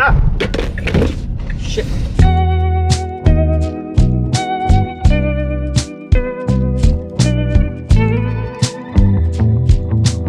Ah! Shit.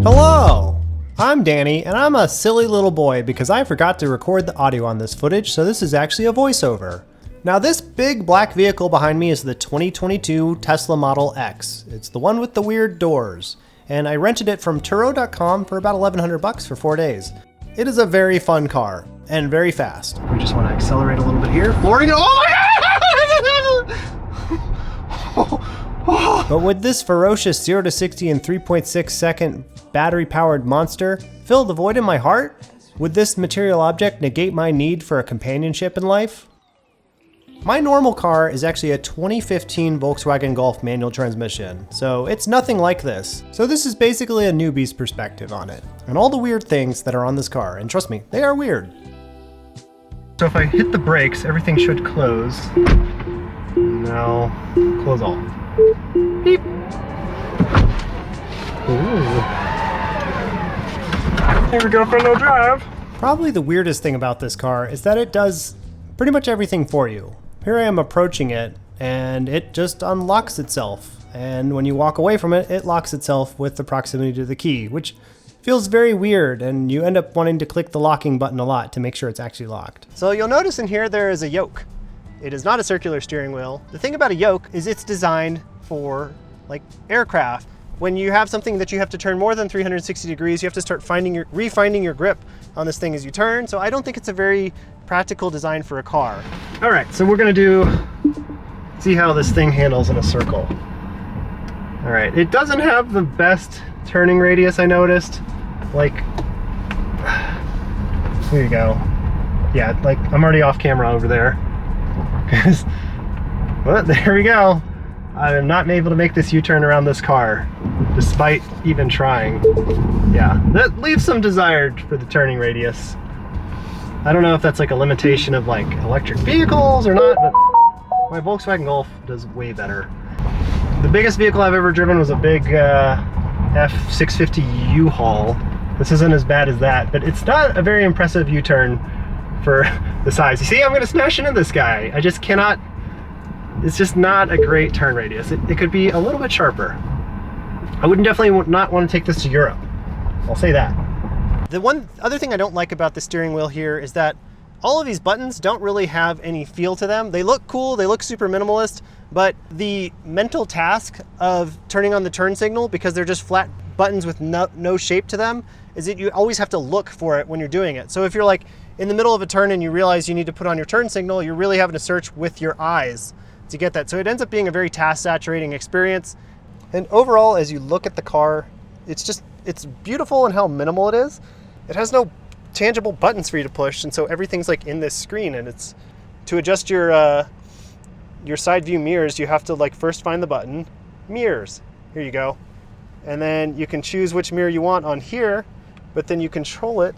Hello! I'm Danny, and I'm a silly little boy because I forgot to record the audio on this footage, so this is actually a voiceover. Now this big black vehicle behind me is the 2022 Tesla Model X. It's the one with the weird doors, and I rented it from Turo.com for about $1,100 for 4 days. It is a very fun car, and very fast. We just want to accelerate a little bit here. Flooring it, oh my God! But with this ferocious 0 to 60 in 3.6 second battery-powered monster fill the void in my heart? Would this material object negate my need for a companionship in life? My normal car is actually a 2015 Volkswagen Golf manual transmission, so it's nothing like this. So this is basically a newbie's perspective on it, and all the weird things that are on this car, and trust me, they are weird. So if I hit the brakes, everything should close. No, close all. Beep. Ooh. Here we go for no drive. Probably the weirdest thing about this car is that it does pretty much everything for you. Here I am approaching it, and it just unlocks itself. And when you walk away from it, it locks itself with the proximity to the key, which feels very weird, and you end up wanting to click the locking button a lot to make sure it's actually locked. So you'll notice in here there is a yoke. It is not a circular steering wheel. The thing about a yoke is it's designed for like aircraft. When you have something that you have to turn more than 360 degrees, you have to start refinding your grip on this thing as you turn. So I don't think it's a very practical design for a car. All right, so we're gonna see how this thing handles in a circle. All right, it doesn't have the best turning radius, I noticed. Like, here you go. Yeah, like I'm already off camera over there. Well, there we go. I am not able to make this U-turn around this car, despite even trying. Yeah, that leaves some desired for the turning radius. I don't know if that's like a limitation of like electric vehicles or not, but my Volkswagen Golf does way better. The biggest vehicle I've ever driven was a big F650 U-Haul. This isn't as bad as that, but it's not a very impressive U-turn for the size. You see, I'm gonna smash into this guy. I just cannot. It's just not a great turn radius. It could be a little bit sharper. I would definitely not want to take this to Europe. I'll say that. The one other thing I don't like about the steering wheel here is that all of these buttons don't really have any feel to them. They look cool, they look super minimalist, but the mental task of turning on the turn signal, because they're just flat buttons with no shape to them, is that you always have to look for it when you're doing it. So if you're like in the middle of a turn and you realize you need to put on your turn signal, you're really having to search with your eyes to get that. So it ends up being a very task saturating experience. And overall, as you look at the car, it's beautiful in how minimal it is. It has no tangible buttons for you to push, and so everything's like in this screen, and it's to adjust your side view mirrors, you have to like first find the button, mirrors, here you go. And then you can choose which mirror you want on here, but then you control it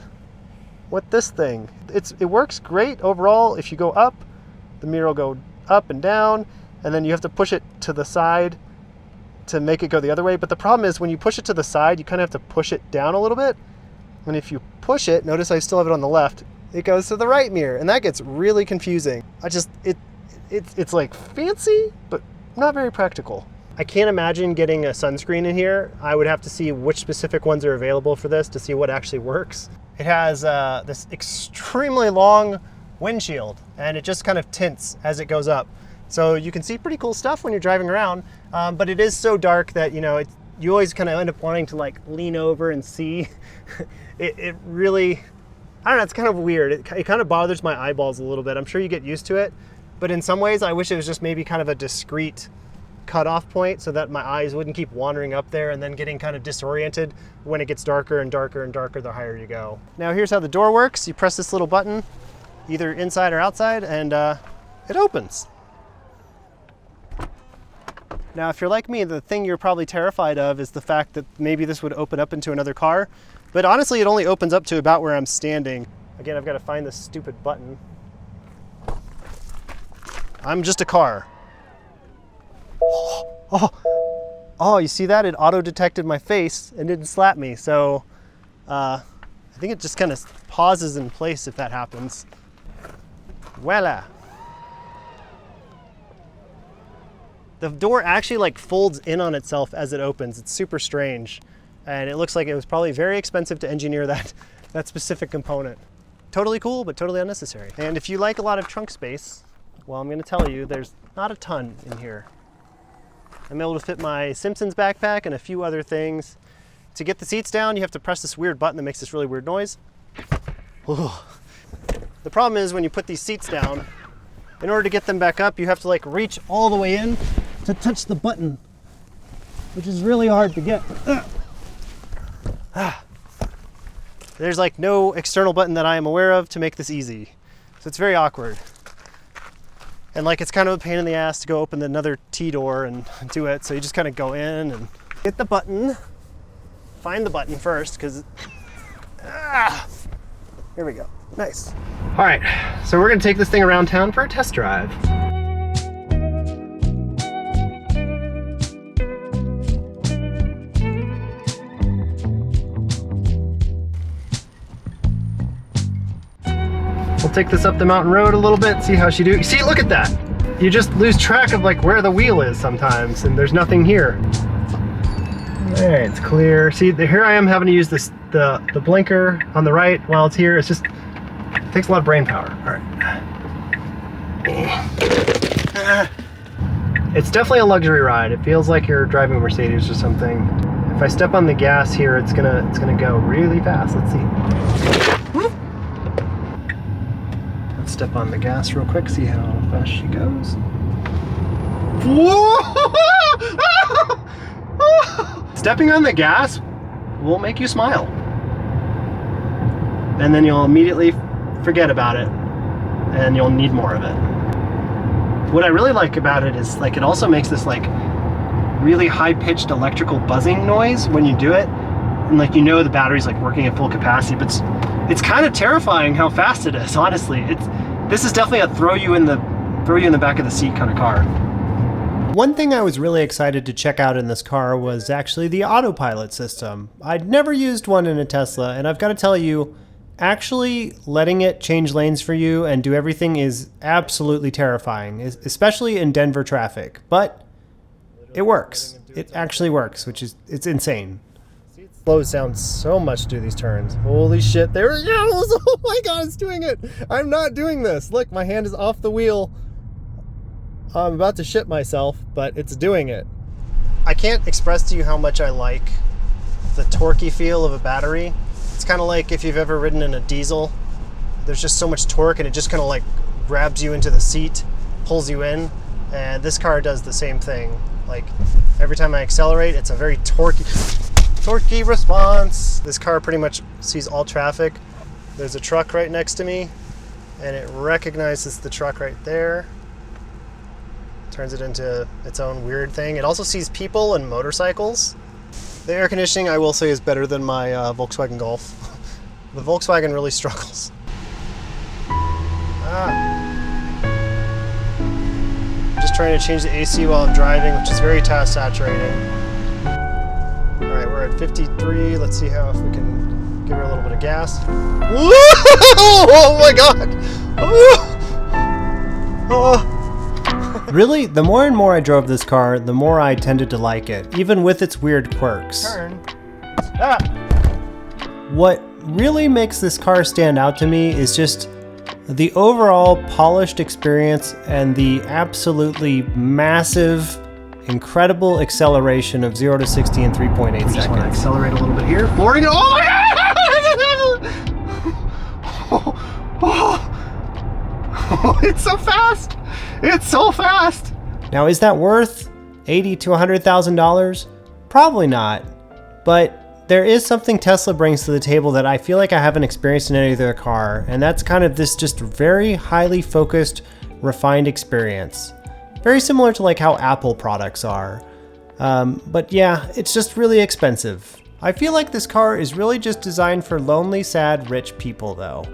with this thing. It works great overall. If you go up, the mirror will go up and down, and then you have to push it to the side to make it go the other way. But the problem is when you push it to the side, you kind of have to push it down a little bit. And if you push it, notice I still have it on the left, it goes to the right mirror, and that gets really confusing. It's like fancy, but not very practical. I can't imagine getting a sunscreen in here. I would have to see which specific ones are available for this to see what actually works. It has this extremely long windshield, and it just kind of tints as it goes up. So you can see pretty cool stuff when you're driving around, but it is so dark that, you always kind of end up wanting to like lean over and see. It really, I don't know, it's kind of weird. It kind of bothers my eyeballs a little bit. I'm sure you get used to it, but in some ways I wish it was just maybe kind of a discrete cutoff point so that my eyes wouldn't keep wandering up there and then getting kind of disoriented when it gets darker and darker and darker the higher you go. Now here's how the door works. You press this little button, either inside or outside, and it opens. Now, if you're like me, the thing you're probably terrified of is the fact that maybe this would open up into another car. But honestly, it only opens up to about where I'm standing. Again, I've got to find this stupid button. I'm just a car. Oh, you see that? It auto-detected my face and didn't slap me. So I think it just kind of pauses in place if that happens. Voila. The door actually like folds in on itself as it opens. It's super strange. And it looks like it was probably very expensive to engineer that specific component. Totally cool, but totally unnecessary. And if you like a lot of trunk space, well, I'm gonna tell you, there's not a ton in here. I'm able to fit my Simpsons backpack and a few other things. To get the seats down, you have to press this weird button that makes this really weird noise. Ooh. The problem is when you put these seats down, in order to get them back up, you have to like reach all the way in to touch the button, which is really hard to get. There's like no external button that I am aware of to make this easy. So it's very awkward. And like it's kind of a pain in the ass to go open another T door and do it. So you just kind of go in and get the button, find the button first, because here we go. Nice. All right, so we're gonna take this thing around town for a test drive. We'll take this up the mountain road a little bit, see how she do. See, look at that. You just lose track of like where the wheel is sometimes, and there's nothing here. All right, it's clear. See, here I am having to use this the blinker on the right while it's here. It's just, it takes a lot of brain power. All right. It's definitely a luxury ride. It feels like you're driving a Mercedes or something. If I step on the gas here, it's gonna go really fast. Let's see. Let's step on the gas real quick, see how fast she goes. Whoa! Stepping on the gas will make you smile. And then you'll immediately forget about it, and you'll need more of it. What I really like about it is like it also makes this like really high-pitched electrical buzzing noise when you do it, and like you know the battery's like working at full capacity, but it's kind of terrifying how fast it is. Honestly, this is definitely a throw you in the back of the seat kind of car. One thing I was really excited to check out in this car was actually the autopilot system. I'd never used one in a Tesla, and I've got to tell you, actually letting it change lanes for you and do everything is absolutely terrifying, especially in Denver traffic. But it works. It actually works, it's insane. It slows down so much to do these turns. Holy shit, there it goes! Oh my god, it's doing it! I'm not doing this! Look, my hand is off the wheel. I'm about to shit myself, but it's doing it. I can't express to you how much I like the torquey feel of a battery. It's kind of like if you've ever ridden in a diesel. There's just so much torque and it just kind of like grabs you into the seat, pulls you in, and this car does the same thing. Like every time I accelerate, it's a very torquey response. This car pretty much sees all traffic. There's a truck right next to me, and it recognizes the truck right there. Turns it into its own weird thing. It also sees people and motorcycles. The air conditioning, I will say, is better than my Volkswagen Golf. The Volkswagen really struggles. Just trying to change the AC while I'm driving, which is very task saturating. All right, we're at 53. Let's see if we can give her a little bit of gas. Oh my God! Oh. Really, the more and more I drove this car, the more I tended to like it, even with its weird quirks. Turn. What really makes this car stand out to me is just the overall polished experience and the absolutely massive, incredible acceleration of 0 to 60 in 3.8 seconds. Just want to accelerate a little bit here. Flooring it. Oh my God! Oh, it's so fast! It's so fast! Now, is that worth $80,000 to $100,000? Probably not. But there is something Tesla brings to the table that I feel like I haven't experienced in any other car, and that's kind of this just very highly focused, refined experience. Very similar to like how Apple products are. But yeah, it's just really expensive. I feel like this car is really just designed for lonely, sad, rich people though.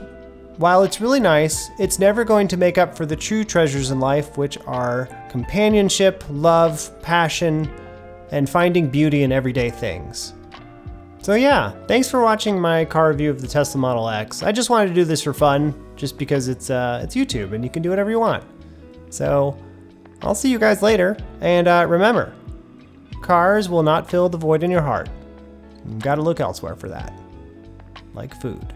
While it's really nice, it's never going to make up for the true treasures in life, which are companionship, love, passion, and finding beauty in everyday things. So yeah, thanks for watching my car review of the Tesla Model X. I just wanted to do this for fun, just because it's YouTube and you can do whatever you want. So I'll see you guys later, and remember, cars will not fill the void in your heart. You've got to look elsewhere for that, like food.